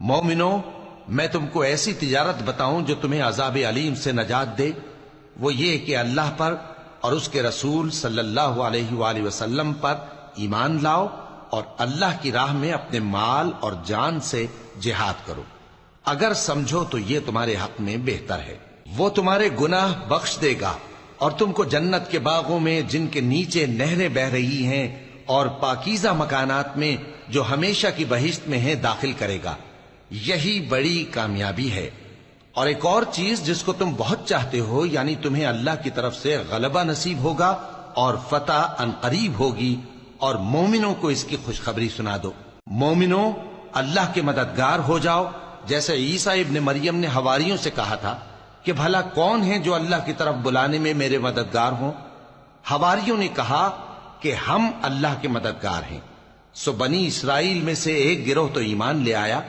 مومنو، میں تم کو ایسی تجارت بتاؤں جو تمہیں عذاب علیم سے نجات دے؟ وہ یہ کہ اللہ پر اور اس کے رسول صلی اللہ علیہ وآلہ وسلم پر ایمان لاؤ اور اللہ کی راہ میں اپنے مال اور جان سے جہاد کرو۔ اگر سمجھو تو یہ تمہارے حق میں بہتر ہے۔ وہ تمہارے گناہ بخش دے گا اور تم کو جنت کے باغوں میں جن کے نیچے نہریں بہ رہی ہیں اور پاکیزہ مکانات میں جو ہمیشہ کی بہشت میں ہیں داخل کرے گا۔ یہی بڑی کامیابی ہے۔ اور ایک اور چیز جس کو تم بہت چاہتے ہو، یعنی تمہیں اللہ کی طرف سے غلبہ نصیب ہوگا اور فتح عنقریب ہوگی، اور مومنوں کو اس کی خوشخبری سنا دو۔ مومنوں، اللہ کے مددگار ہو جاؤ، جیسے عیسیٰ ابن مریم نے حواریوں سے کہا تھا کہ بھلا کون ہیں جو اللہ کی طرف بلانے میں میرے مددگار ہوں؟ حواریوں نے کہا کہ ہم اللہ کے مددگار ہیں۔ سو بنی اسرائیل میں سے ایک گروہ تو ایمان لے آیا،